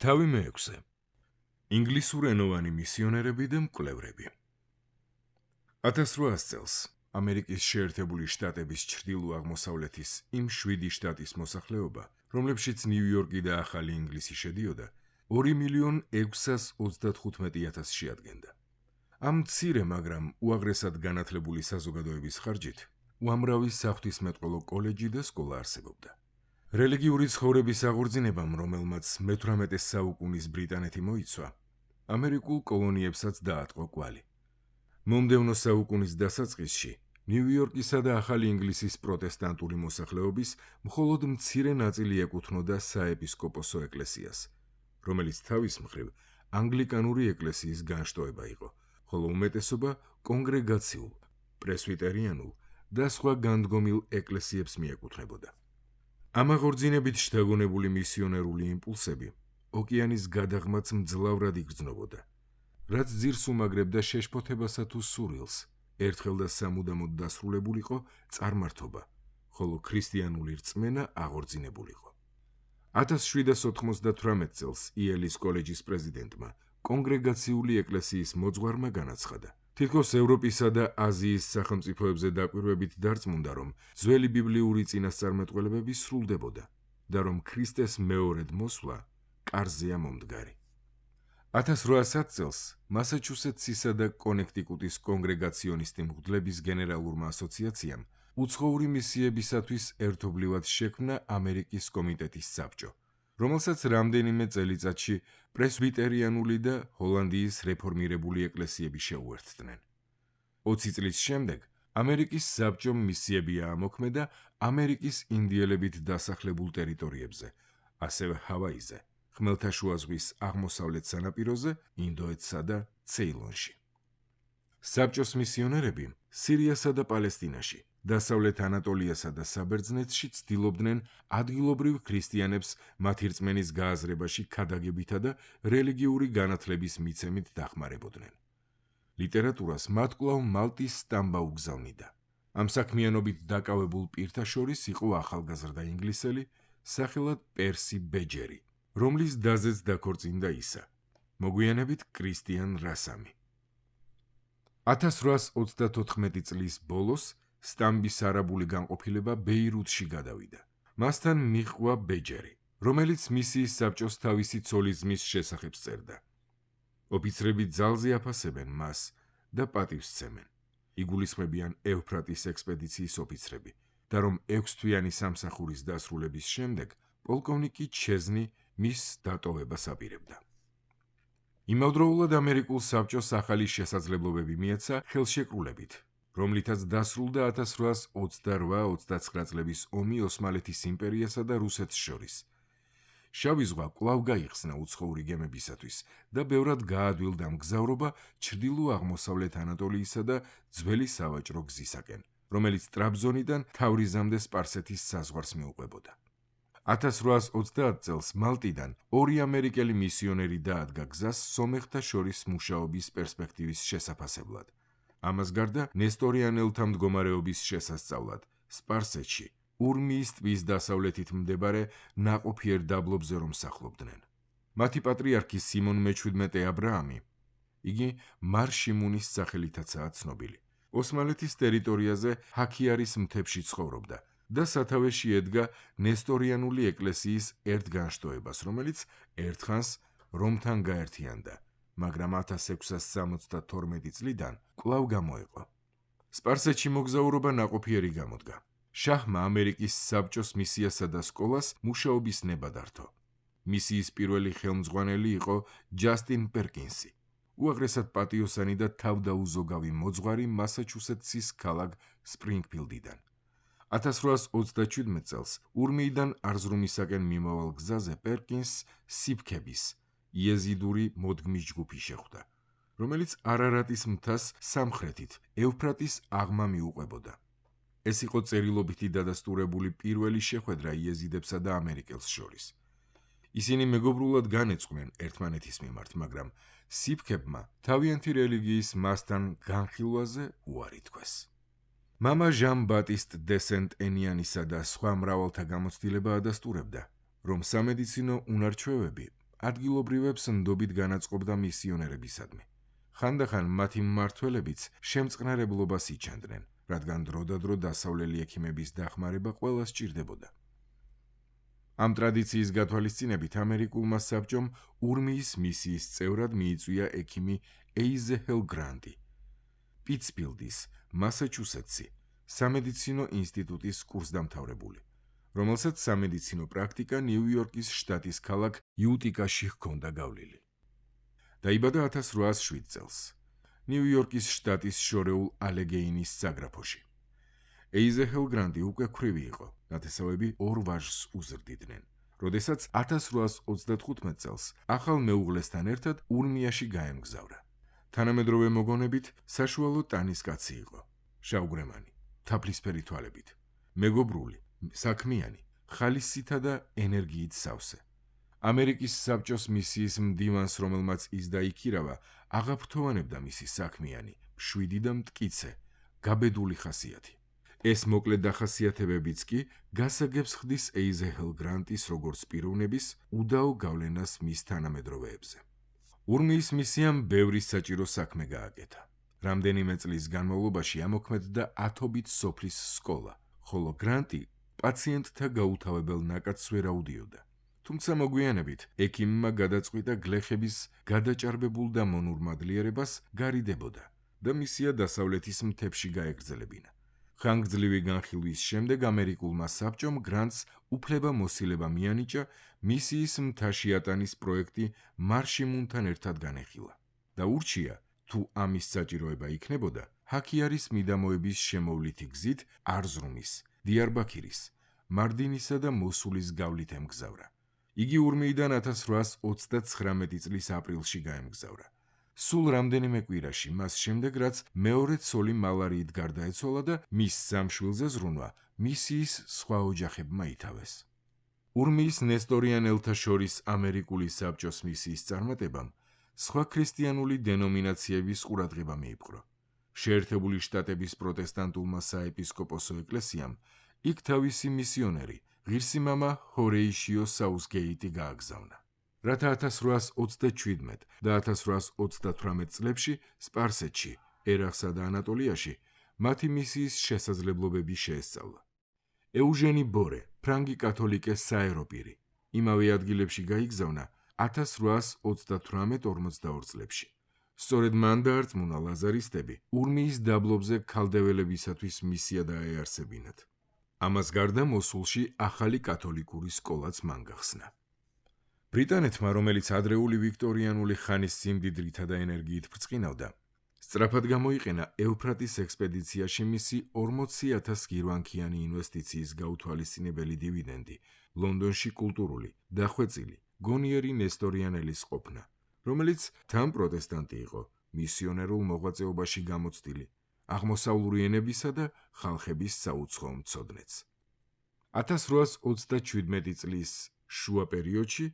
თავი მეექვსე. ინგლისურენოვანი მისიონერები და მკვლევრები. 1800 წელს ამერიკის შეერთებული შტატების ჩრდილო-აღმოსავლეთის იმ 7 შტატის მოსახლეობა, რომლებშიც ნიუ-იორკი და ახალი ინგლისი შედიოდა, 2.635.000 შეადგენდა. ამ მცირე, მაგრამ უაღრესად განათლებული საზოგადოების ხარჯით უამრავი საღვთისმეტყველო კოლეჯი და სკოლა არსებობდა. რელიგიური ცხოვრების აღორძინებამ, რომელმაც მე-18 საუკუნის ბრიტანეთი მოიცვა, ამერიკულ კოლონიებსაც დაატყო კვალი. მომდევნო საუკუნის დასაწყისში ნიუ-იორკისა და ახალი ინგლისის პროტესტანტული მოსახლეობის მხოლოდ მცირე ნაწილი ეკუთვნოდა საეპისკოპოსო ეკლესიას, რომელიც თავის მხრივ ანგლიკანური ეკლესიის განშტოება იყო, ხოლო უმეტესობა კონგრეგაციულ, პრესვიტერიანულ და სხვა განდგომილ ეკლესიებს მიეკუთვნებოდა. ამ აღორძინებით შთაგონებული მისიონერული იმპულსები ოკეანის გადაღმაც მძლავრად იგრძნობოდა, რაც ძირს უმაგრებდა შეშფოთებასა თუ სურვილს, ერთხელ და სამუდამოდ დასრულებულიყო წარმართობა, ხოლო ქრისტიანული რწმენა აღორძინებულიყო. 1798 წელს იელის კოლეჯის პრეზიდენტმა კონგრეგაციული ეკლესიის მოძღვარმა განაცხადა, თითქოს ევროპისა და აზიის სახელმწიფოებზე დაკვირვებით დარწმუნდა, რომ ძველი ბიბლიური წინასწარმეტყველებები სრულდებოდა და რომ ქრისტეს მეორედ მოსვლა კარზეა მომდგარი. 1800 წელს მასაჩუსეტსისა და კონექტიკუტის კონგრეგაციონისტი მღვდლების გენერალურმა ასოციაციამ უცხოური მისიებისათვის ერთობლივად შექმნა ამერიკის კომიტეტის საბჭო, რომელსაც რამდენიმე წელიწადში პრესვიტერიანული და ჰოლანდიის რეფორმირებული ეკლესიები შეუერთდნენ. 20 წლის შემდეგ ამერიკის საბჭომ მისიები აამოქმედა ამერიკის ინდიელებით დასახლებულ ტერიტორიებზე, ასევე ჰავაიზე, ხმელთაშუა ზღვის აღმოსავლეთ სანაპიროზე, ინდოეთსა და ცეილონში. საბჭოს მისიონერები სირიასა და პალესტინაში, დასავლეთ ანატოლიასა და საბერძნეთში ცდილობდნენ ადგილობრივ ქრისტიანებს მათი რწმენის გააზრებაში ქადაგებითა და რელიგიური განათლების მიცემით დახმარებოდნენ. ლიტერატურას მათ კვლავ მალტის სტამბა უგზავნიდა. ამ საქმიანობით დაკავებულ პირთა შორის იყო ახალგაზრდა ინგლისელი, სახელად პერსი ბეჯერი, რომლის დაზეც დაქორწინდა ისა, მოგვიანებით კრისტიან რასამი. 1834 წლის ბოლოს სტამბის არაბული განყოფილება ბეირუთში გადავიდა. მასთან მიჰყვა ბეჯერი, რომელიც მისიის საბჭოს თავისი ცოლის ძმის შესახებ წერდა. ოფიცრები ძალზე აფასებენ მას და პატივს სცემენ. იგულისხმებიან ევფრატის ექსპედიციის ოფიცრები და რომ 6 თვიანი სამსახურის დასრულების შემდეგ პოლკოვნიკი ჩეზნი მის დატოვებას აპირებდა. იმავდროულად ამერიკულ საბჭოს ახალი შესაძლებლობები მიეცა ხელშეკრულებით, რომლითაც დასრულდა 1828-29 წლების ომი ოსმალეთის იმპერიასა და რუსეთს შორის. შავი ზღვა კვლავ გაიხსნა უცხოური გემებისათვის და ბევრად გაადვილდა მგზავრობა ჩრდილო-აღმოსავლეთ ანატოლიისა და ძველი სავაჭრო გზისაკენ, რომელიც ტრაბზონიდან თავრიზამდე სპარსეთის საზღვარს მიუყვებოდა. 1830 წელს მალტიდან 2 ამერიკელი მისიონერი დაადგა გზას სომეხთა შორის მუშაობის პერსპექტივის შესაფასებლად. ამას გარდა ნესტორიანელთა მდგომარეობის შესასწავლად სპარსეთში ურმიის ტბის დასავლეთით მდებარე ნაყოფიერ დაბლობზე რომ სახლობდნენ. მათი პატრიარქი სიმონ მე-17 აბრაამი, იგი მარშიმუნის სახელითაცაა ცნობილი, ოსმალეთის ტერიტორიაზე ჰაქიარის მთებში ცხოვრობდა და სათავეში ედგა ნესტორიანული ეკლესიის ერთ განშტოებას, რომელიც ერთხანს რომთან გაერთიანდა, მაგრამ 1672 წლიდან კვლავ გამოეყო. სპარსეთში მოგზაურობა ნაყოფიერი გამოდგა. შაჰმა ამერიკის საბჭოს მისიასა და სკოლას მუშაობის ნება დართო. მისიის პირველი ხელმძღვანელი იყო ჯასტინ პერკინსი, უაღრესად პატიოსანი და თავდაუზოგავი მოძღვარი მასაჩუსეტსის ქალაქ სპრინგფილდიდან. 1837 წელს ურმიიდან არზრუმისაკენ მიმავალ გზაზე პერკინსს სიფქების იეზიდური მოდგმის ჯგუფი შეხვდა, რომელიც არარატის მთას სამხრეთით ევფრატის აღმა მიუყვებოდა. ეს იყო წერილობითი დადასტურებული პირველი შეხვედრა იეზიდებსა და ამერიკელს შორის. ისინი მეგობრულად განეწყვნენ ერთმანეთის მიმართ, მაგრამ სიფქებმა თავიანთი რელიგიის მასთან განხილვაზე უარი თქვეს. მამა ჟან ბატისტ დე სენტ-ენიანისა და სხვა მრავალთა გამოცდილება ადასტურებდა, რომ სამედიცინო უნარჩვევები ადგილობრივებს ნდობით განაწყობდა მისიონერებისადმი. ხანდახან მათი მმართველებიც შემწყნარებლობას იჩენდნენ, რადგან დროდადრო დასავლელი ექიმების დახმარება ყველას სჭირდებოდა. ამ ტრადიციის გათვალისწინებით ამერიკულმა საბჭომ ურმიის მისიის წევრად მიიწვია ექიმი ეიზეჰელ გრანტი, პიტსფილდის, მასაჩუსეტსი, სამედიცინო ინსტიტუტის კურსდამთავრებული, რომელსაც სამედიცინო პრაქტიკა ნიუ-იორკის შტატის ქალაქ იუტიკაში ჰქონდა გავლილი. დაიბადა 1807 წელს, ნიუ-იორკის შტატის შორეულ ალეგეინის საგრაფოში. ეიზეჰელ გრანტი უკვე ქვრივი იყო, ნათესავები 2 ვაჟს უზრდიდნენ, როდესაც 1835 წელს ახალ მეუღლესთან ერთად ურმიაში გაემგზავრა. თანამედროვე მოგონებით საშუალო ტანის კაცი იყო, შავგრემანი, თაფლისფერი თვალებით, მეგობრული, საქმიანი, ხალისითა და ენერგიით სავსე. ამერიკის საბჭოს მისიის მდივანს, რომელმაც ის დაიქირავა, აღაფრთოვანებდა მისი საქმიანი, მშვიდი და მტკიცე, გაბედული ხასიათი. ეს მოკლე დახასიათებებიც კი გასაგებს ხდის ეიზეჰელ გრანტის როგორც პიროვნების უდაო გავლენას მის თანამედროვეებზე. ურმიის მისიამ ბევრი საჭირო საქმე გააკეთა. რამდენიმე წლის განმავლობაში ამოქმედდა ათობით სოფლის სკოლა, ხოლო გრანტი პაციენტთა გაუთავებელ ნაკადს ვერ აუდიოდა. თუმცა მოგვიანებით ექიმმა გადაწყვიტა გლეხების გადაჭარბებულ და მონურმადლიერებას გარიდებოდა და მისია დასავლეთის მთებში გაეგრძელებინა. ხანგრძლივი განხილვის შემდეგ ამერიკულმა საბჭომ გრანტს უფლება-მოსილება მიანიჭა მისიის მთაში ატანის პროექტი მარშიმუნთან ერთად განეხილა და ურჩია, თუ ამის საჭიროება იქნებოდა, ჰაქიარის მიდამოების შემოვლითი გზით არზრუმის, დიარბაქირის, მარდინისა და მოსულის გავლით ემგზავრა. იგი ურმიიდან 1839 წლის აპრილში გაემგზავრა. სულ რამდენიმე კვირაში მას შემდეგ, რაც მეორე ცოლი მალარიით გარდაეცვალა და მის სამშვილზე ზრუნვა მისიის სხვა ოჯახებმა ითავეს. ურმიის ნესტორიანელთა შორის ამერიკული საბჭოს მისიის წარმატებამ სხვა ქრისტიანული დენომინაციების ყურადღება მიიპყრო. შეერთებული შტატების პროტესტანტულმა საეპისკოპოსო ეკლესიამ იქ თავისი მისიონერი, ღირსიმამა ჰორეიშიო საუსგეიტი გააგზავნა. რათა 1827 და 1838 წლებში სპარსეთში, ერაყსა და ანატოლიაში მათი მისიის შესაძლებლობები შეესწავლა. ეუჟენი ბორე, ფრანგი კათოლიკე საეროპირი, იმავე ადგილებში გაიგზავნა 1838-42 წლებში. სწორედ მან დაარწმუნა ლაზარისტები ურმიის დაბლობზე ქალდეველებისათვის მისია დაეარსებინათ. ამას გარდა მოსულში ახალი კათოლიკური სკოლაც მან გახსნა. ბრიტანეთმა, რომელიც ადრეული ვიქტორიანული ხანის სიმდიდრითა და ენერგიით ბრწყინავდა, სწრაფად გამოიყენა ევფრატის ექსპედიციაში მისი 40,000 გირვანქიანი ინვესტიციის გაუთვალისწინებელი დივიდენდი, ლონდონში კულტურული, დახვეწილი, გონიერი ნესტორიანელის ყოფნა, რომელიც თან პროტესტანტი იყო, მისიონერულ მოღვაწეობაში გამოცდილი, აღმოსავლური ენებისა და ხალხების საუცხოო მცოდნეც. 1837 წლის შუა პერიოდში,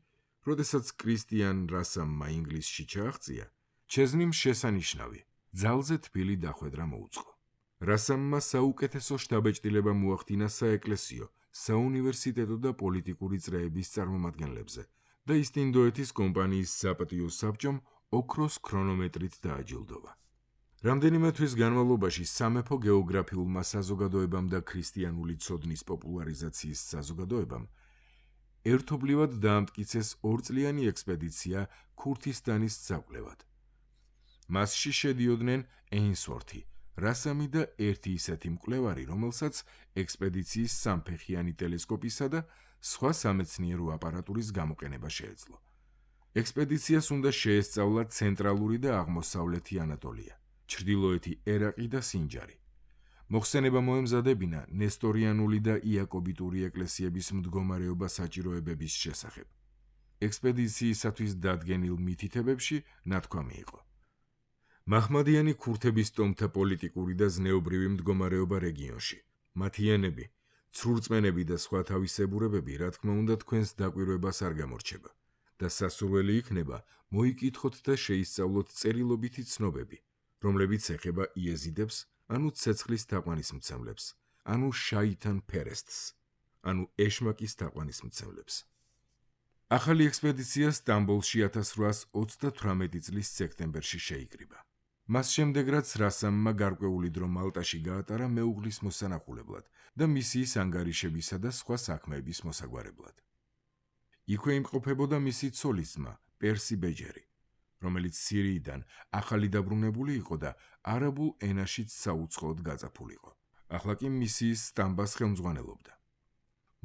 როდესაც კრისტიან რასამმა ინგლისში ჩააღწია, ჩეზნიმ შესანიშნავი, ძალზე თბილი დახვედრა მოუწყო. რასამმა საუკეთესო შთაბეჭდილება მოახდინა საეკლესიო, საუნივერსიტეტო და პოლიტიკური წრეების წარმომადგენლებზე და ისტ-ინდოეთის კომპანიის საპატიო საბჭომ ოქროს ქრონომეტრით დააჯილდოვა. რამდენიმე თვის განმავლობაში სამეფო გეოგრაფიულმა საზოგადოებამ და ქრისტიანული ცოდნის პოპულარიზაციის საზოგადოებამ ერთობლივად დაამტკიცეს 2 წლიანი ექსპედიცია ქურთისტანის საკვლევად. მასში შედიოდნენ ეინსვორთი, რასამი და ერთი ისეთი მკვლევარი, რომელსაც ექსპედიციის სამფეხიანი ტელესკოპისა და სხვა სამეცნიერო აპარატურის გამოყენება შეეძლო. ექსპედიციას უნდა შეესწავლა ცენტრალური და აღმოსავლეთი ანატოლია, ჩრდილოეთი ერაყი და სინჯარი. მოხსენება მოემზადებინა ნესტორიანული და იაკობიტური ეკლესიების მდგომარეობა საჭიროებების შესახებ. ექსპედიციისათვის დადგენილ მითითებებში ნათქვამი იყო: მაჰმადიანი ქურთების ტომთა პოლიტიკური და ზნეობრივი მდგომარეობა რეგიონში, მათი ენები, ცრურწმენები და სხვა თავისებურებები, რა თქმა უნდა, თქვენს დაკვირვებას არ გამორჩება და სასურველი იქნება მოიკითხოთ და შეისწავლოთ წერილობითი ცნობები, რომლებიც ეხება იეზიდებს, ანუ ცეცხლის თაყვანისმცემლებს, ანუ შაითან ფერესტს, ანუ ეშმაკის თაყვანისმცემლებს. ახალი ექსპედიცია სტამბოლში 1838 წლის სექტემბერში შეიკრიბა. მას შემდეგ, რაც რასამმა გარკვეული დრო მალტაში გაატარა მეუღლის მოსანახულებლად და მისიის ანგარიშებისა და სხვა საქმეების მოსაგვარებლად. იქვე იმყოფებოდა მისი ცოლის ძმა, პერსი ბეჯერი, რომელიც სირიიდან ახალი დაბრუნებული იყო და არაბულ ენაშიც საუცხოოდ გაწაფულიყო. ახლა კი მისიის სტამბას ხელმძღვანელობდა.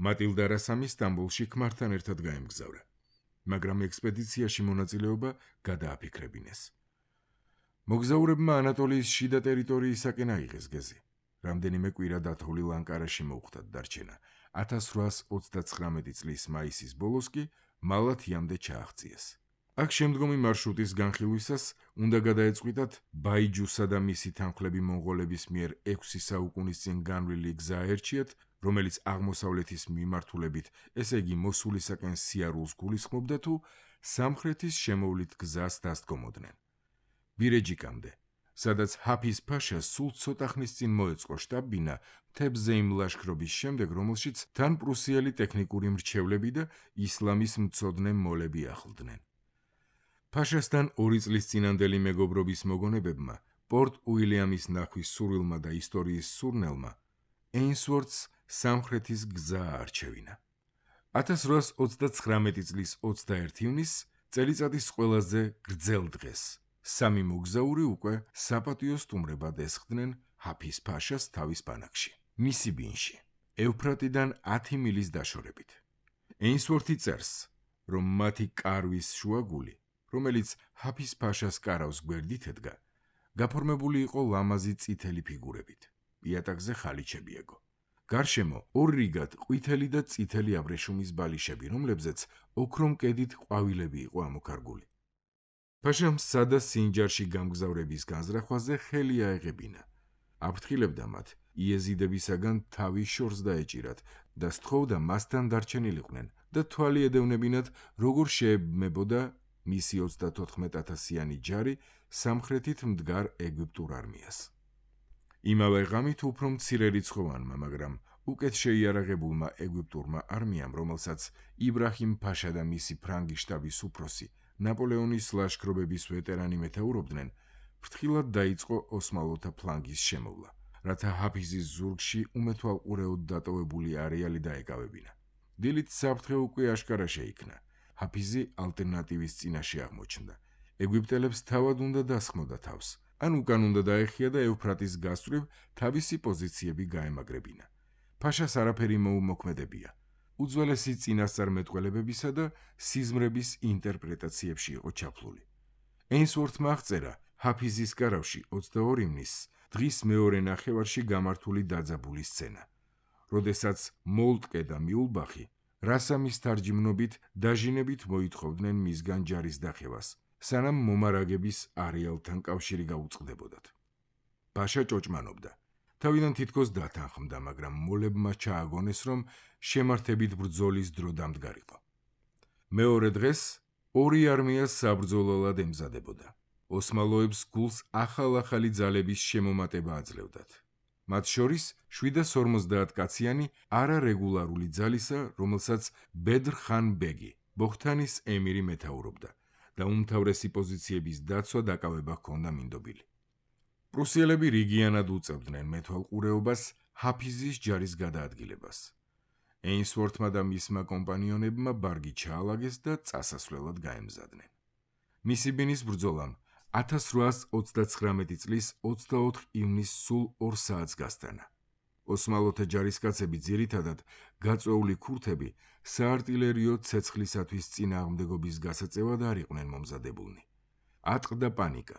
მატილდა რასამი სტამბოლში ქმართან ერთად გაემგზავრა, მაგრამ ექსპედიციაში მონაწილეობა გადააფიქრებინეს. მოგზაურებმა ანატოლიის შიდა ტერიტორიისაკენ აიღეს გეზი. რამდენიმე კვირა დათვლილ ანკარაში მოუხდათ დარჩენა. 1839 წლის მაისის ბოლოს კი მალათიამდე ჩააღწიეს. აქ შემდგომი მარშრუტის განხილვისას უნდა გადაეწყვიტათ ბაიჯუსა და მისი თანხლები მონღოლების მიერ 6 საუკუნის წინ განვლილი გზა აერჩიათ, რომელიც აღმოსავლეთის მიმართულებით, ესე იგი მოსულისაკენ სიარულს გულისხმობდა თუ სამხრეთის შემოვლით გზას დასდგომოდნენ. ბირეჯიკამდე, სადაც ჰაფიზ ფაშა სულ ცოტა ხნის წინ მოეწყო შტაბ-ბინა მთებზე იმ ლაშქრობის შემდეგ, რომელშიც თან პრუსიელი ტექნიკური მრჩევლები და ისლამის მცოდნე მოლები ახლდნენ. ფაშასთან 2 წლის წინანდელი მეგობრობის მოგონებებმა, პორტ უილიამის ნახვის სურვილმა და ისტორიის სურნელმა, ეინსვორთს სამხრეთის გზა აარჩევინა. 1839 წლის 21 ივნისს, წელიწადის ყველაზე გრძელ დღეს, სამი მოგზაური უკვე საპატიო სტუმრებად ესხდნენ ჰაფიზ ფაშას თავის ბანაკში, მისი ბინში, ევფრატიდან 10 მილის დაშორებით. ეინსვორთი წერს, რომ მათი კარვის შუაგული, რომელიც ჰაფიზ ფაშას კარავს გვერდით ედგა, გაფორმებული იყო ლამაზი წითელი ფიგურებით, იატაკზე ხალიჩები ეგო. გარშემო ორ რიგად ყვითელი და წითელი აბრეშუმის ბალიშები, რომლებზეც ოქრომ კედით ყვავილები იყო ამოქარგული. ფაშამ სადა სინჯარში გამგზავრების განზრახვაზე ხელი აეღებინა. აფრთხილებდა მათ იეზიდებისაგან თავის შორს დაეჭირათ და სთხოვდა მასთან დარჩენილიყვნენ და თვალი ედევნებინათ, როგორ შეებმებოდა მისი 34,000-იანი ჯარი სამხრეთით მდგარ ეგვიპტურ არმიას. იმავე ღამით უფრო მცირერიცხოვანმა, მაგრამ უკეთ შეიარაღებულმა ეგვიპტურმა არმიამ, რომელსაც იბრაჰიმ ფაშა და მისი ფრანგი შტაბის უფროსი, ნაპოლეონის ლაშქრობების ვეტერანი მეთაურობდნენ, ფრთხილად დაიწყო ოსმალოთა ფლანგის შემოვლა, რათა ჰაფიზის ზურგში უმეთვალყურეოდ დატოვებული არეალი დაეკავებინა. დილით საფრთხე უკვე აშკარა შეიქმნა. ჰაფიზი ალტერნატივის წინაშე აღმოჩნდა. ეგვიპტელებს თავად უნდა დასხმოდა თავს, ან უკან უნდა დაეხია და ევფრატის გასწვრივ თავისი პოზიციები გაემაგრებინა. ფაშას არაფერი მოუმოქმედებია. უძველესი წინასწარმეტყველებებისა და სიზმრების ინტერპრეტაციებში იყო ჩაფლული. ეინსვორთმა აღწერა ჰაფიზის გარავში 22 ივნისს დღის მეორე ნახევარში გამართული დაძაბული სცენა, როდესაც მოლტკე და მიულბახი რასამის თარჯიმნობით დაჟინებით მოითხოვდნენ მისგან ჯარის დახევას, სანამ მომარაგების არეალთან კავშირი გაუწყდებოდათ. ფაშა ჭოჭმანობდა. თავიდან თითქოს დათანხმდა, მაგრამ მოლებმა ჩააგონეს, რომ შემართებით ბრძოლის დრო დამდგარიყო. მეორე დღეს ორი არმია საბრძოლველად ემზადებოდა. ოსმალოებს გულს ახალ-ახალი ძალების შემომატება აძლევდათ. მათ შორის 750 კაციანი არარეგულარული ძალისა, რომელსაც ბედრ ხან ბეგი, ბოხთანის ემირი მეთაურობდა და უმთავრესი პოზიციების დაცვა დაკავება ჰქონდა მინდობილი. პრუსიელები რიგიანად უწევდნენ მეთვალყურეობას ჰაფიზის ჯარის გადაადგილებას. ეინსვორთმა და მისმა კომპანიონებმა ბარგი ჩაალაგეს და წასასვლელად გაემზადნენ. მისი ბინის ბრძოლამ 1839 წლის 24 ივნისს სულ 2 საათს გასტანა. ოსმალოთა ჯარისკაცები ძირითადად გაწვეული ქურთები საარტილერიო ცეცხლისათვის წინააღმდეგობის გასაწევად არ იყვნენ მომზადებულნი. ატყდა პანიკა.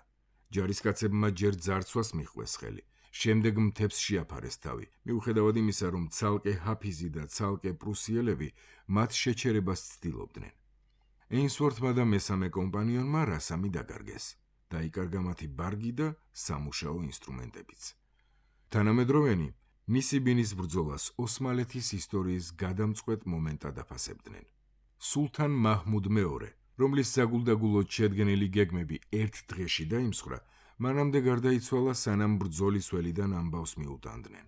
ჯარისკაცებმა ჯერ ძარცვას მიჰყვეს ხელი, შემდეგ მთებს შეაფარეს თავი, მიუხედავად იმისა, რომ ცალკე ჰაფიზი და ცალკე პრუსიელები მათ შეჩერებას ცდილობდნენ. ეინსვორთმა და მესამე კომპანიონმა რასამი დაკარგეს. დაიკარგა მათი ბარგი და სამუშაო ინსტრუმენტებიც. თანამედროვენი მისი ბინის ბრძოლას ოსმალეთის ისტორიის გადამწყვეტ მომენტად აფასებდნენ. სულთან მაჰმუდ მეორე, რომლის საგულდაგულოდ შედგენილი გეგმები ერთ დღეში დაიმსხვრა, მანამდე გარდაიცვალა, სანამ ბრძოლის ველიდან ამბავს მიუტანდნენ.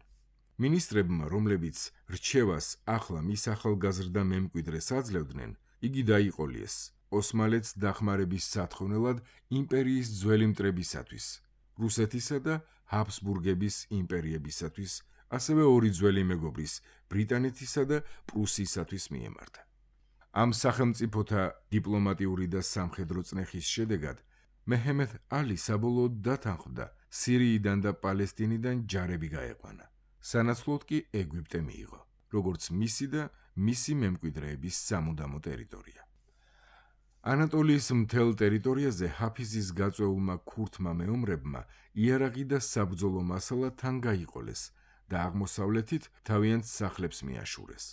მინისტრებმა, რომლებიც რჩევას ახლა მის ახალგაზრდა მემკვიდრეს აძლევდნენ, იგი დაიყოლიეს ოსმალეთს დახმარების სათხოვნელად იმპერიის ძველი მტრებისათვის, რუსეთისა და ჰაბსბურგების იმპერიებისათვის, ასევე ორი ძველი მეგობრის, ბრიტანეთისა და პრუსიისათვის მიემართა. ამ სახელმწიფოთა დიპლომატიური და სამხედრო წნეხის შედეგად მეჰემედ ალი საბოლოოდ დათანხმდა სირიიდან და პალესტინიდან ჯარები გაეყვანა, სანაცვლოდ კი ეგვიპტე მიიღო, როგორც მისი და მისი მემკვიდრეების სამუდამო ტერიტორია. ანატოლიის მთელ ტერიტორიაზე ჰაფიზის გაწვეულმა ქურთმა მეომრებმა იარაღი და საბრძოლო მასალა თან გაიყოლეს და აღმოსავლეთით თავიანთ სახლებს მიაშურეს.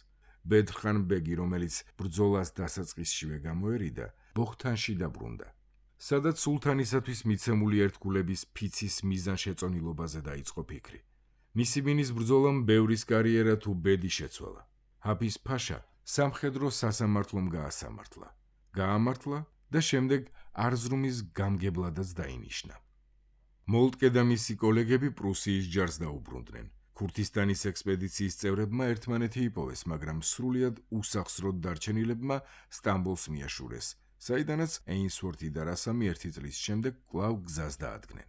ბედრხან ბეგი, რომელიც ბრძოლას დასაწყისშივე გამოერიდა, ბოხთანში დაბრუნდა, სადაც სულთანისათვის მიცემული ერთგულების ფიცის მიზანშეწონილობაზე დაიწყო ფიქრი. ნისიბინის ბრძოლამ ბევრის კარიერა თუ ბედი შეცვალა. ჰაფიზ ფაშა სამხედრო სასამართლომ გაამართლა და შემდეგ არზრუმის გამგებლადაც დაინიშნა. მოლტკე და მისი კოლეგები პრუსიის ჯარს დაუბრუნდნენ. ქურთისტანის ექსპედიციის წევრებმა ერთმანეთი იპოვეს, მაგრამ სრულიად უსახსროდ დარჩენილებმა სტამბოლს მიაშურეს, საიდანაც ეინსვორთი და რასამი ერთი წლის შემდეგ კვლავ გზას დაადგნენ.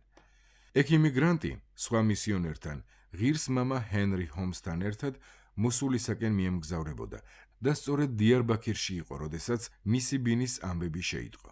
ექიმი გრანტი სხვა მისიონერთან, ღირს მამა ჰენრი ჰომსთან ერთად მოსულისაკენ მიემგზავრებოდა და სწორედ დიარბაქირში იყო, როდესაც ნისიბინის ამბები შეიტყო.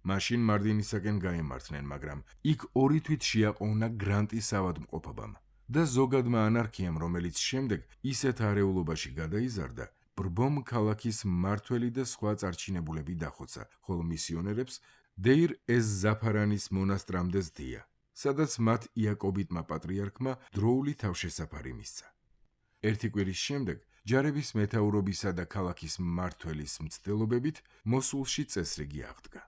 მაშინ მარდინისაკენ გაემართნენ, მაგრამ იქ ორი თვით შეაყოვნა გრანტის ავადმყოფობამ და ზოგადმა ანარქიამ, რომელიც შემდეგ ისეთ არეულობაში გადაიზარდა, ბრბომ ქალაქის მმართველი და სხვა წარჩინებულები დახოცა, ხოლო მისიონერებს დეირ ეს-ზაფარანის მონასტრამდე სდია, სადაც მათ იაკობიტმა პატრიარქმა დროული თავშესაფარი მისცა. ერთი კვირის შემდეგ ჯარების მეთაურობისა და ქალაქის მმართველის მცდელობებით მოსულში წესრიგი აღდგა.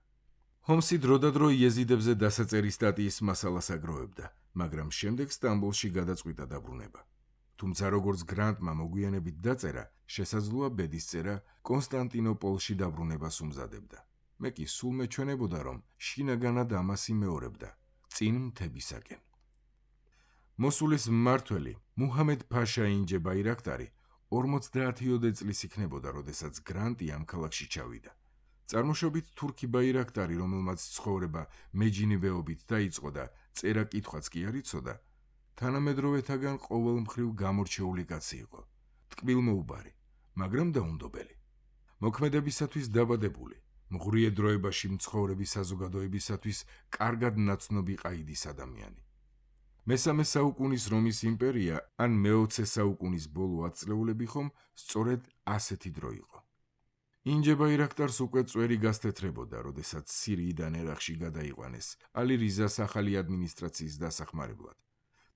ჰომსი დროდადრო იეზიდებზე დასაწერი სტატიის მასალას აგროვებდა, მაგრამ შემდეგ სტამბოლში გადაწყვიტა დაბრუნება. თუმცა როგორც გრანტმა მოგვიანებით დაწერა, შესაძლოა ბედისწერა კონსტანტინოპოლში დაბრუნებას უმზადებდა. მე კი სულ მეჩვენებოდა, რომ შინაგანად ამას იმეორებდა, წინ მთებისაკენ. მოსულის მმართველი მუჰამედ ფაშა ინჯე ბაირაქტარი 50-ოდე წლის იქნებოდა, როდესაც გრანტი ამ ქალაქში ჩავიდა. წარმოშობით თურქი ბაირაქტარი, რომელმაც ცხოვრება მეჯინიბეობით დაიწყო და წერა-კითხვაც კი არ იცოდა, თანამედროვეთაგან ყოველმხრივ გამორჩეული კაცი იყო, ტკბილმოუბარი, მაგრამ დაუნდობელი. მოქმედებისათვის დაბადებული, მღვრიე დროებაში მცხოვრების საზოგადოებისათვის კარგად ნაცნობი ყაიდის ადამიანი. მესამე საუკუნის რომის იმპერია ან მე-20 საუკუნის ბოლო ათწლეულები ხომ სწორედ ასეთი დრო იყო. ინჯე ბაირაქტარს უკვე წვერი გასთეთრებოდა, როდესაც სირიიდან ერაყში გადაიყვანეს ალი რიზას ახალი ადმინისტრაციის დასახმარებლად.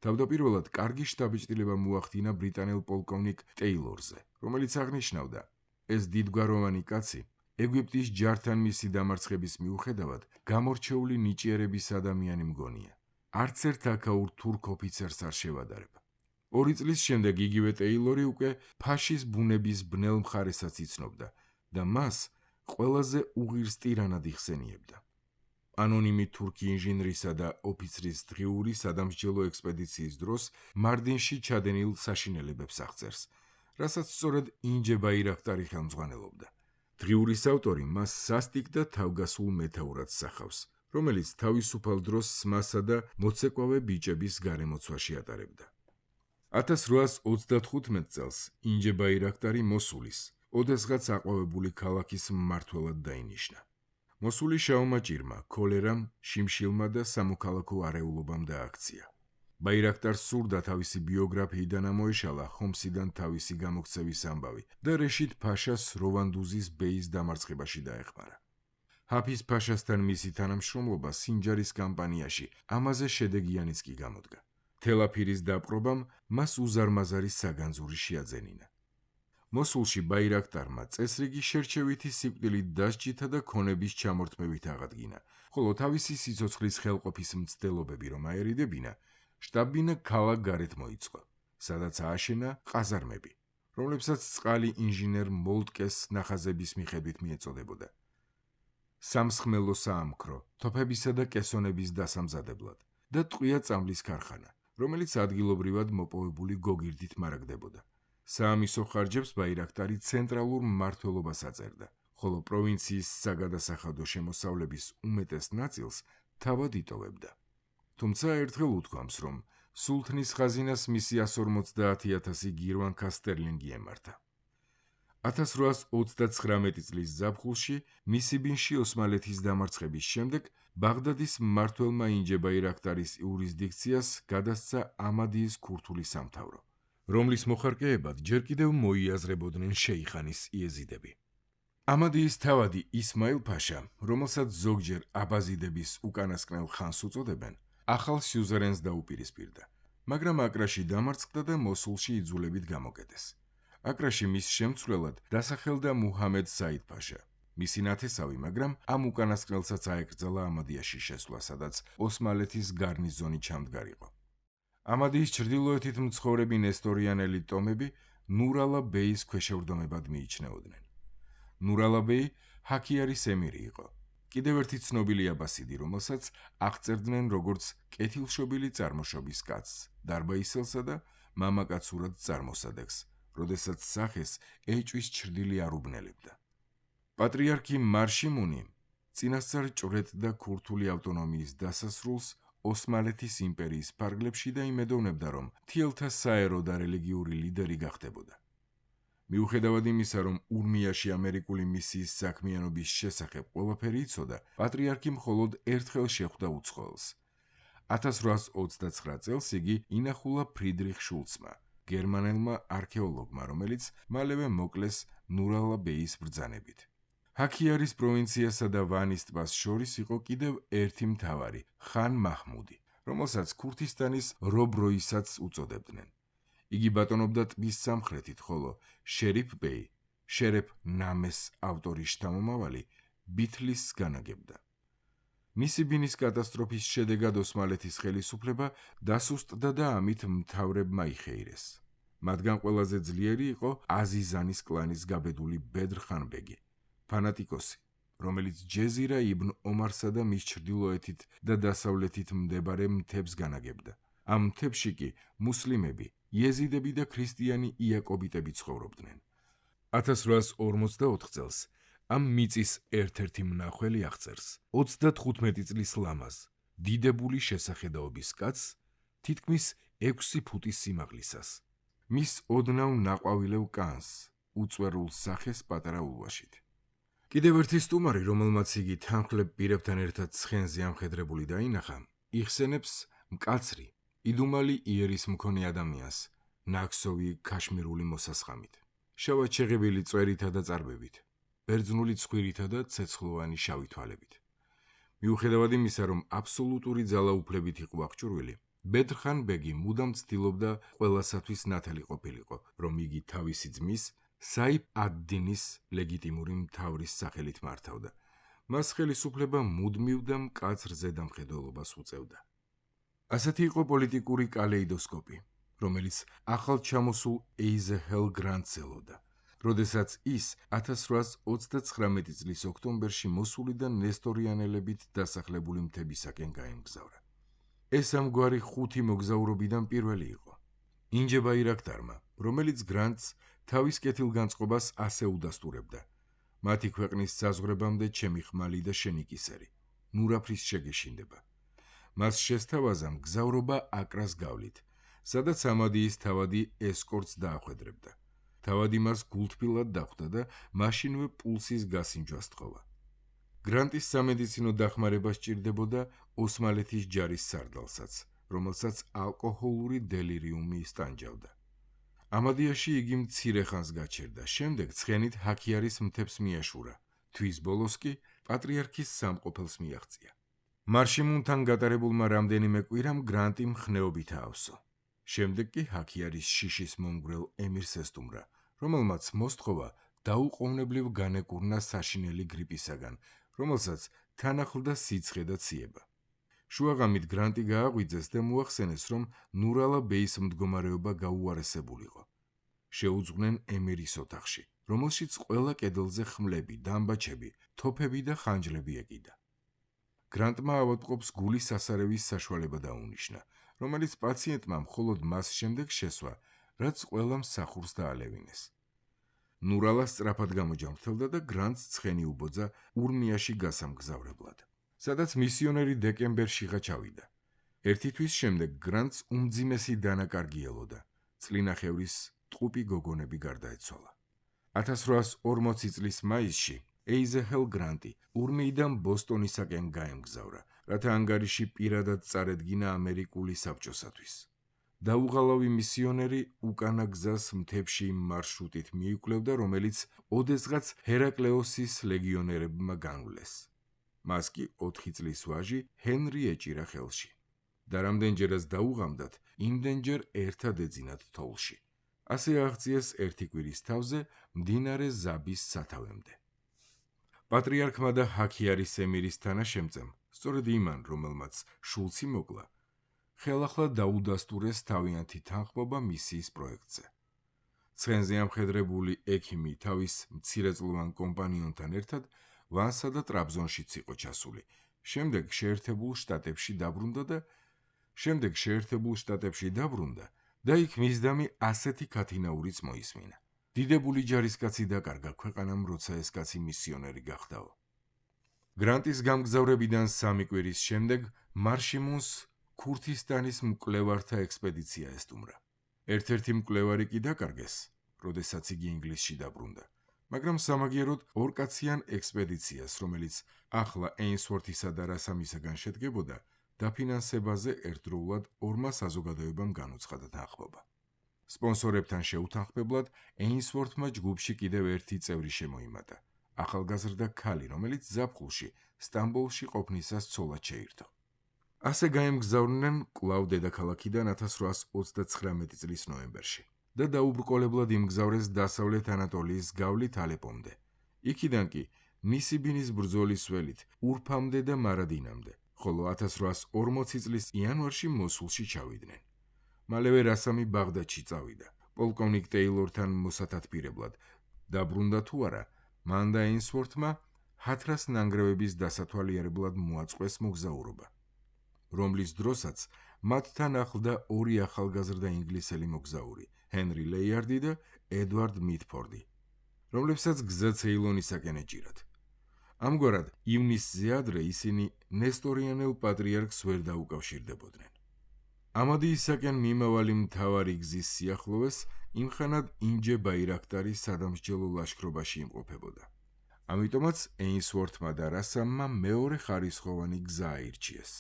თავდაპირველად კარგი შტაბ-ბიჭდილება მოახდინა ბრიტანელ პოლკოვნიკ ტეილორზე, რომელიც აღნიშნავდა, ეს დიდგვაროვანი კაცი ეგვიპტის ჯართან მისი დამარცხების მიუხედავად გამორჩეული ნიჭიერების ადამიანი მგონია. არც ერთ აქაურ თურქ ოფიცერს არ შევადარებ. 2 წლის შემდეგ იგივე ტეილორი უკვე ფაშის ბუნების ბნელ მხარესაც იცნობდა და მას ყველაზე უღირს ტირანად იხსენიებდა. ანონიმი თურქი ინჟინრისა და ოფიცრის დღიური სადამსჯელო ექსპედიციის დროს მარდინში ჩადენილ საშინელებებს აღწერს, რასაც სწორედ ინჯე ბაირაქტარი ხელმძღვანელობდა. დღიურის ავტორი მას სასტიკ და თავგასულ მეთაურად სახავს, რომელიც თავისუფალ დროს სმასა და მოცეკვავე ბიჭების გარემოცვაში ატარებდა. 1835 წელს ინჯე ბაირაქტარი მოსულის, ოდესღაც აყვავებული ქალაქის მმართველად დაინიშნა. მოსული შავმა ჭირმა, ქოლერამ, შიმშილმა და სამოქალაქო არეულობამ დააქცია. ბაირაქტარს სურდა თავისი ბიოგრაფიიდან ამოეშალა ხომსიდან თავისი გამოქცევის ამბავი და რეშიდ ფაშას როვანდუზის ბეის დამარცხებაში დაეხმარა. ჰაფიზ ფაშასთან მისი თანამშრომლობა სინჯარის კამპანიაში ამაზე შედეგიანიც კი გამოდგა. თელაფირის დაპყრობამ მას უზარმაზარი საგანძური შეაძენინა. მოსულში ბაირაქტარმა წესრიგი შერჩევითი სიკვდილით დასჯითა და ქონების ჩამორთმევით აღადგინა, ხოლო თავისი სიცოცხლის ხელყოფის მცდელობები რომ აერიდებინა, შტაბ-ბინა ქალაქ გარეთ მოიწყო, სადაც ააშენა ყაზარმები, რომლებსაც წყალი ინჟინერ მოლტკეს ნახაზების მიხედვით მიეწოდებოდა. სამსხმელო საამქრო, თოფებისა და კესონების დასამზადებლად და ტყვია წამლის ქარხანა, რომელიც ადგილობრივად მოპოვებული გოგირდით მარაგდებოდა. საამისო ხარჯებს ბაირაქტარი ცენტრალურ მმართველობას აწერდა, ხოლო პროვინციის საგადასახადო შემოსავლების უმეტეს ნაწილს თავად იტოვებდა. თუმცა ერთხელ უთქვამს, რომ სულთნის ხაზინას მისი 150,000 გირვანქა სტერლინგი ემართა. 1839 წლის ზაფხულში მისიბინში ოსმალეთის დამარცხების შემდეგ ბაღდადის მმართველმა ინჯე ბაირაქტარის იურისდიქციას გადასცა ამადიის ქურთული სამთავრო, რომლის მოხარკეებად ჯერ კიდევ მოიაზრებოდნენ შეიხანის იეზიდები. ამადიის თავადი ისმაილ ფაშა, რომელსაც ზოგჯერ აბაზიდების უკანასკნელ ხანს უწოდებენ, ახალ სიუზერენს დაუპირისპირდა, მაგრამ აკრაში დამარცხდა და მოსულში იძულებით გამოკეტეს. აკრაში მის შემცვლელად დასახელდა მუჰამედ საიდ ფაშა. მისი ნათესავი, მაგრამ ამ უკანასკნელსაც აეკრძალა ამადიაში შესვლა, სადაც ოსმალეთის გარნიზონი ჩამდგარიყო. ამადიის ჩრდილოეთით მცხოვრები ნესტორიანელი ტომები ნურალა ბეის ქვეშევრდომებად მიიჩნეოდნენ. ნურალა ბეი ჰაქიარის ემირი იყო. კიდევ ერთი ცნობილი აბასიდი, რომელსაც აღწერდნენ როგორც კეთილშობილი წარმოშობის კაცს, დარბაისელსა და მამაკაცურად წარმოსადეგს, როდესაც სახეს ეჭვის ჩრდილი არ უბნელებდა. პატრიარქი მარშიმუნი წინასწარ ჭვრეტდა ქურთული ავტონომიის დასასრულს ოსმალეთის იმპერიის ფარგლებში და იმედოვნებდა, რომ მთიელთა საერო და რელიგიური ლიდერი გახდებოდა. მიუხედავად იმისა, რომ ურმიაში ამერიკული მისიის საქმიანობის შესახებ ყველაფერი იცოდა, პატრიარქი მხოლოდ ერთხელ შეხვდა უცხოელს. 1829 წელს იგი ინახულა ფრიდრიხ შულცმა, გერმანელმა არქეოლოგმა, რომელიც მალევე მოკლეს ნურალა ბეის ბრძანებით. ჰაქიარის პროვინციასა და ვანის ტბას შორის იყო კიდევ ერთი მთავარი, ხან მაჰმუდი, რომელსაც ქურთისტანის რობროისაც უწოდებდნენ. იგი ბატონობდა ტბის სამხრეთით, ხოლო შერიფ ბეი, შერეფ ნამეს ავტორის შთამომავალი, ბითლისს განაგებდა. მისიბინის კატასტროფის შედეგად ოსმალეთის ხელისუფლება დასუსტდა და ამით მთავრებმა იხეირეს. მათგან ყველაზე ძლიერი იყო აზიზანის კლანის გაბედული ბედრ-ხან ბეგი, ფანატიკოსი, რომელიც ჯეზირა იბნ ომარსა და მის ჩრდილოეთით და დასავლეთით მდებარე მთებს განაგებდა. ამ მთებში კი მუსლიმები, იეზიდები და ქრისტიანი იაკობიტები ცხოვრობდნენ. 1844 წელს ამ მიწის ერთ-ერთი მნახველი აღწერს 35 წლის ლამაზ, დიდებული შესახედაობის კაცს, თითქმის 6 ფუტის სიმაღლისას. მის ოდნავ ნაყვავილევ კანს, უწვერულ სახეს პატარა ულვაშით. კიდევ ერთი სტუმარი, რომელმაც იგი თანხლებ პირებთან ერთად ცხენზე ამხედრებული დაინახა, იხსენებს მკაცრი, იდუმალი იერის მქონე ადამიანს, ნაქსოვი ქაშმირული მოსასხამით, შავად შეღებილი წვერითა და წარბებით, ბერძნული ცხვირითა და ცეცხლოვანი შავი თვალებით. მიუხედავად იმისა, რომ აბსოლუტური ძალაუფლებით იყო აღჭურვილი, ბედრ-ხან ბეგი მუდამ ცდილობდა ყველასათვის ნათელი ყოფილიყო, რომ იგი თავისი ძმის, საიფ ად-დინის ლეგიტიმური მთავრის სახელით მართავდა. მას ხელისუფლება მუდმივ და მკაცრ ზედამხედველობას უწევდა. ასეთი იყო პოლიტიკური კალეიდოსკოპი, რომელიც ახალჩამოსულ ეიზეჰელ გრანტს ელოდა, როდესაც ის 1839 წლის ოქტომბერში მოსულიდან ნესტორიანელებით დასახლებული მთებისაკენ გაემგზავრა. ეს ამგვარი ხუთი მოგზაურობიდან პირველი იყო. ინჯე ბაირაქტარმა, რომელიც გრანტს თავის კეთილგანწყობას ასე udasturებდა: მათი ქვეყნის საზღვრებამდე ჩემი ხმალი და შენი კისერი, ნურაფრის შეგეშინდება. მას შესთავაზა მგზავრობა აკრას გავლით, სადაც ამადიის თავადი ესკორტს დაახვედრებდა. თავადი მას გულთბილად დახვდა და მაშინვე პულსის გასინჯვა სთხოვა. გრანტის სამედიცინო დახმარება სჭირდებოდა ოსმალეთის ჯარის სარდალსაც, რომელსაც ალკოჰოლური დელირიუმი ისტანჯავდა. ამადიაში იგი მცირე ხანს გაჩერდა, შემდეგ ცხენით ჰაქიარის მთებს მიაშურა, თვის ბოლოს კი პატრიარქის სამყოფელს მიაღწია. მარშიმუნთან გატარებულმა რამდენიმე კვირამ გრანტი მხნეობით აავსო. შემდეგ კი ჰაქიარის შიშის მომგვრელ ემირს ესტუმრა, რომელმაც მოსთხოვა დაუყოვნებლივ განეკურნა საშინელი გრიპისაგან, რომელსაც თან ახლდა სიცხე და ციება. შუაღამით გრანტი გააღვიძეს და მოახსენეს, რომ ნურალა ბეის მდგომარეობა გაუარესებულიყო. შეუძღვნენ ემირის ოთახში, რომელშიც ყველა კედელზე ხმლები, დამბაჩები, თოფები და ხანჯლები ეკიდა. გრანტმა ავადმყოფს გულის ასარევის საშუალება დაუნიშნა, რომელიც პაციენტმა მხოლოდ მას შემდეგ შესვა, რაც ყველა მსახურს დაალევინეს. ნურალა სწრაფად გამოჯამრთელდა და გრანტს ცხენი უბოძა ურმიაში გასამგზავრებლად, სადაც მისიონერი დეკემბერშიღა ჩავიდა. ერთი თვის შემდეგ გრანტს უმძიმესი დანაკარგი ელოდა. წლინახევრის ტყუპი გოგონები გარდაეცვალა. 1840 წლის მაისში ეიზეჰელ გრანტი ურმიიდან ბოსტონისაკენ გაემგზავრა, რათა ანგარიში პირადად წარედგინა ამერიკული საბჭოსათვის. დაუღალავი მისიონერი უკანა გზას მთებში იმ მარშრუტით მიიკვლევდა, რომელიც ოდესღაც ჰერაკლეოსის ლეგიონერებმა განვლეს. მას კი 4 წლის ვაჟი ჰენრი ეჭირა ხელში. და რამდენჯერაც დაუღამდათ, იმდენჯერ ერთად ეძინათ თოვლში. ასე აღწიეს ერთი კვირის თავზე მდინარე ზაბის სათავემდე. პატრიარქმა და ჰაქიარის ემირის თანაშემწემ, სწორედ იმან, რომელმაც შულცი მოკლა, ხელახლა დაუდასტურეს თავიანთი თანხმობა მისიის პროექტზე. ცხენზე ამხედრებული ექიმი თავის მცირეწლოვან კომპანიონთან ერთად ვანსა და ტრაბზონშიც იყო ჩასული. შემდეგ შეერთებულ შტატებში დაბრუნდა და იქ მისდამი ასეთი ქათინაურიც მოისმინა. დიდებული ჯარისკაცი დაკარგა ქვეყანამ, როცა ეს კაცი მისიონერი გახდაო. გრანტის გამგზავრებიდან 3 კვირის შემდეგ მარშიმუნს ქურთისტანის მკვლევართა ექსპედიცია ესტუმრა. ერთ-ერთი მკვლევარი კი დაკარგეს, როდესაც იგი ინგლისში დაბრუნდა, მაგრამ სამაგიეროდ ორკაციან ექსპედიციას, რომელიც ახლა ეინსვორთისა და რასამისაგან შედგებოდა, დაფინანსებაზე ერთდროულად ორმა საზოგადოებამ განუცხადა თანხმობა. სპონსორებთან შეუთანხმებლად ეინსვორთმა ჯგუფში კიდევ ერთი წევრი შემოიმატა, ახალგაზრდა ქალი, რომელიც ზაფხულში სტამბოლში ყოფნისას ცოლად შეირთო. ასე გაემგზავრნენ კვლავ დედაქალაქიდან 1839 წლის ნოემბერში და დაუბრკოლებლად იმგზავრეს დასავლეთ ანატოლიის გავლით ალეპომდე. იქიდან კი ნისიბინის ბრძოლის ველით ურფამდე და მარადინამდე, ხოლო 1840 წლის იანვარში მოსულში ჩავიდნენ. მალევე რასამი ბაღდადში წავიდა. პოლკოვნიკ ტეილორთან მოსათათბირებლად დაბრუნდა თუ არა, მან და ეინსვორთმა ჰათრას ნანგრევების დასათვალიერებლად მოაწყვეს მოგზაურობა, რომლის დროსაც მათთან ახლდა ორი ახალგაზრდა ინგლისელი მოგზაური, ჰენრი ლეიარდი და ედვარდ მითფორდი, რომლებსაც გზა ცეილონისაკენ ეჭირათ. ამგვარად, ივნისზე ადრე ისინი ნესტორიანელ პატრიარქს ვერ დაუკავშირდებოდნენ. ამადიისაკენ მიმავალი მთავარი გზის სიახლოვეს იმხანად ინჯე ბაირაქტარი სადამსჯელო ლაშქრობაში იმყოფებოდა. ამიტომაც ეინსვორთმა და რასამმა მეორე ხარისხოვანი გზა აირჩიეს,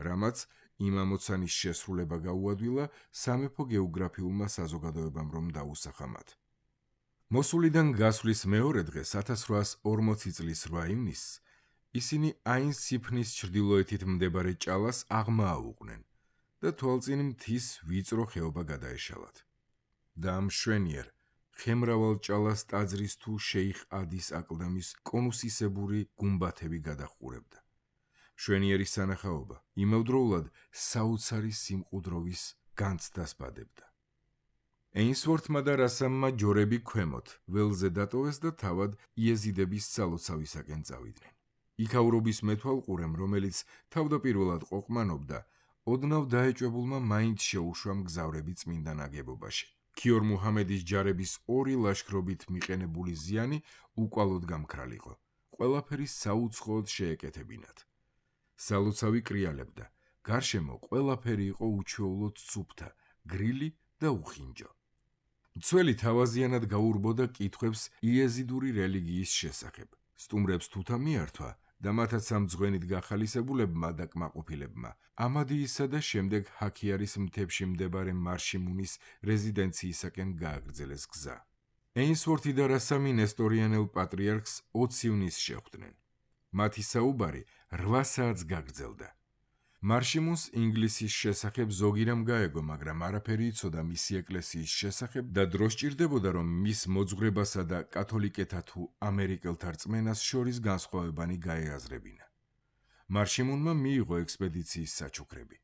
რამაც იმ ამოცანის შესრულება გაუადვილა სამეფო გეოგრაფიულმა საზოგადოებამ, რომ დაუსახა მათ. მოსულიდან გასვლის მეორე დღეს 1840 წლის 8 ივნისს ისინი აინ-სიფნის ჩრდილოეთით მდებარე ჭალას აღმააუყვნენ და თვალწინ მთის ვიწრო ხეობა გადაეშალათ. და ამ შვენიერ ხემრავალ ჭალას ტაძრის თუ შეიხ ადის აკლდამის კონუსისებური გუმბათები გადაჰყურებდა. შვენიერი სანახაობა იმავდროულად საოცარი სიმყუდროვის განცდას ბადებდა. ეინსვორთმა და რასამმა ჯორები ქვემოთ ველზე დატოვეს და თავად იეზიდების სალოცავისაკენ წავიდნენ. იქაურობის მეთვალყურემ, რომელიც თავდაპირველად ყოყმანობდა, ოდნავ დაეჭვებულმა მაინც შეუშვა მგზავრები წმინდა ნაგებობაში. ქიორ მუჰამედის ჯარების ორი ლაშქრობით მიყენებული ზიანი უკვალოდ გამქრალიყო. ყველაფერი საუცხოოდ შეეკეთებინათ. სალოცავი კრიალებდა. გარშემო ყველაფერი იყო უჩვეულოდ სუფთა, გრილი და უხინჯო. მცველი თავაზიანად გაურბოდა კითხვებს იეზიდური რელიგიის შესახებ. სტუმრებს თუთა მიართვა და მათაც ამ ძღვენით გახალისებულებმა და კმაყოფილებმა ამადიისა და შემდეგ ჰაქიარის მთებში მდებარე მარშიმუნის რეზიდენციისაკენ გააგრძელეს გზა. ეინსვორთი და რასამი ნესტორიანელ პატრიარქს 20 ივნისს შეხვდნენ. მათი საუბარი 8 საათს გაგრძელდა. მარშიმუნს ინგლისის შესახებ ზოგი რამ გაეგო, მაგრამ არაფერი იცოდა მისი ეკლესიის შესახებ და დრო სჭირდებოდა, რომ მის მოძღვრებასა და კათოლიკეთა თუ ამერიკელთა რწმენას შორის განსხვავებანი გაეაზრებინა. მარშიმუნმა მიიღო ექსპედიციის საჩუქრები: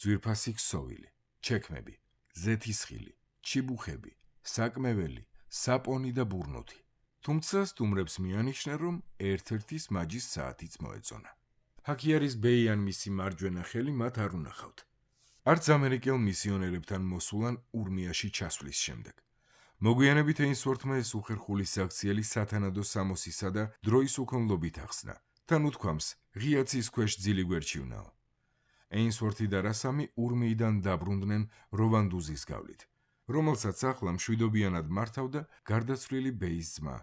ძვირფასი ქსოვილი, ჩექმები, ზეთისხილი, ჩიბუხები, საკმეველი, საპონი და ბურნუთი. თუმცა სტუმრებს მიანიშნა, რომ ერთ-ერთის მაჯის საათიც მოეწონა. ჰაქიარის ბეი ან მისი მარჯვენა ხელი მათ არ უნახავთ. არც ამერიკელ მისიონერებთან მოსულან ურმიაში ჩასვლის შემდეგ. მოგვიანებით ეინსვორთმა ეს უხერხული საქციელი სათანადო სამოსისა და დროის უქონლობით ახსნა. თან უთქვამს, ღიაცის ქვეშ ძილი გვერჩივნაო. ეინსვორთი და რასამი ურმეიდან დაბრუნდნენ როვანდუზის გავლით, რომელსაც ახლა მშვიდობიანად მართავდა გარდაცვლილი ბეის ძმა,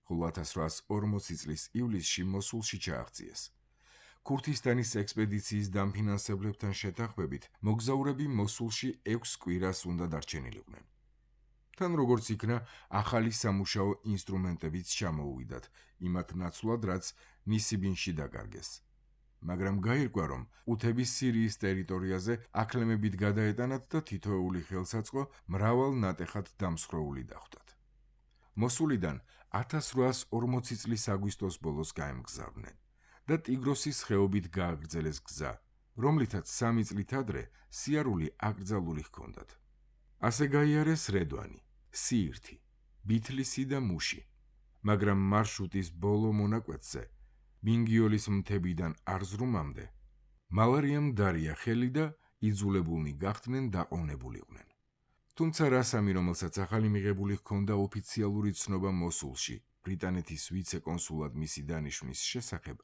ხოლო 1840 წლის ივლისში მოსულში ჩააღწიეს. ქურთისტანის ექსპედიციის დამფინანსებლებთან შეთანხმებით, მოგზაურები მოსულში 6 კვირას უნდა დარჩენილიყვნენ. თან როგორც იქნა, ახალი სამუშაო ინსტრუმენტებიც ჩამოუვიდათ, იმათ ნაცვლად, რაც ნისიბინში დაკარგეს. მაგრამ გაირკვა, რომ ყუთების სირიის ტერიტორიაზე აქლემებით გადაეტანათ და თითოეული ხელსაწყო მრავალ ნატეხად დამსხვრეული დახვდათ. მოსულიდან 1840 წლის აგვისტოს ბოლოს გაემგზავრნენ და ტიგროსის ხეობით გააგრძელეს გზა, რომლითაც 3 წლით ადრე სიარული აკრძალული ჰქონდათ. ასე გაიარეს რედვანი, სიირთი, ბითლისი და მუში, მაგრამ მარშრუტის ბოლო მონაკვეთზე, ბინგიოლის მთებიდან არზრუმამდე, მალარიამ დარია ხელი და იძულებულნი გახდნენ დაყოვნებულიყვნენ. თუმცა რასამი, რომელსაც ახალი მიღებული ჰქონდა ოფიციალური ცნობა მოსულში, ბრიტანეთის ვიცე-კონსულად მისი დანიშვნის შესახებ,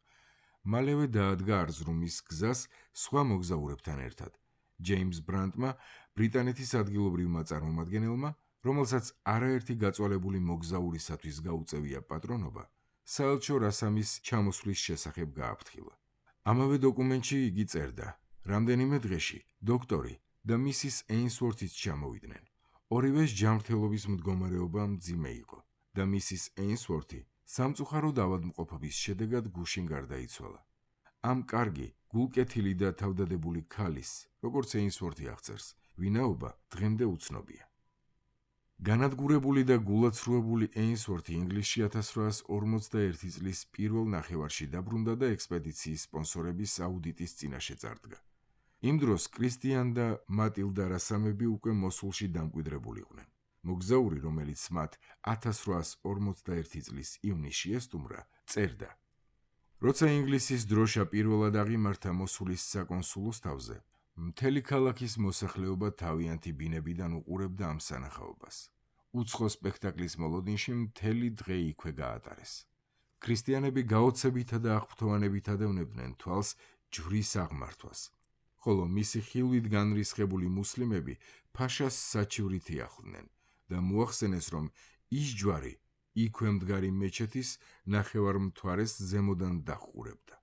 მალევე დაადგა არზრუმის გზას სხვა მოგზაურებთან ერთად, ჯეიმს ბრანდმა, ბრიტანეთის ადგილობრივმა წარმომადგენელმა, რომელსაც არაერთი გაწვალებული მოგზაურისათვის გაუწევია პატრონობა, საელჩო რასამის ჩამოსვლის შესახებ გააფრთხილა. ამავე დოკუმენტში იგი წერდა, რამდენიმე დღეში დოქტორი და მისის ეინსვორთიც ჩამოვიდნენ. ორივეს ჯანმრთელობის მდგომარეობა მძიმე იყო და მისის ეინსვორთი სამწუხაროდ ავადმყოფობის შედეგად გუშინ გარდაიცვალა. ამ კარგი, გულკეთილი და თავდადებული ქალის, როგორც ეინსვორთი აღწერს, ვინაობა დღემდე უცნობია. განადგურებული და გულაცრუებული ეინსვორთი ინგლისში 1841 წლის პირველ ნახევარში დაბრუნდა და ექსპედიციის სპონსორების აუდიტის წინაშე წარდგა. იმ დროს კრისტიან და მატილდა რასამები უკვე მოსულში დამკვიდრებულიყვნენ. მოგზაური, რომელიც მათ 1841 წლის ივნისში ესტუმრა, წერდა: როცა ინგლისის დროშა პირველად აღიმართა მოსულის საკონსულოს თავზე, მთელი ქალაქის მოსახლეობა თავიანთი ბინებიდან უყურებდა ამ სანახაობას. უცხო სპექტაკლის მოლოდინში მთელი დღე იქვე გაატარეს. ქრისტიანები გაოცებითა და აღფრთოვანებით ადევნებდნენ თვალს ჯვრის აღმართვას, ხოლო მისი ხილვით განრისხებული მუსლიმები ფაშას საჩივრით იახლდნენ და მოახსენეს, რომ ის ჯვარი იქვე მდგარი მეჩეთის ნახევარმთვარეს ზემოდან დაჰყურებდა.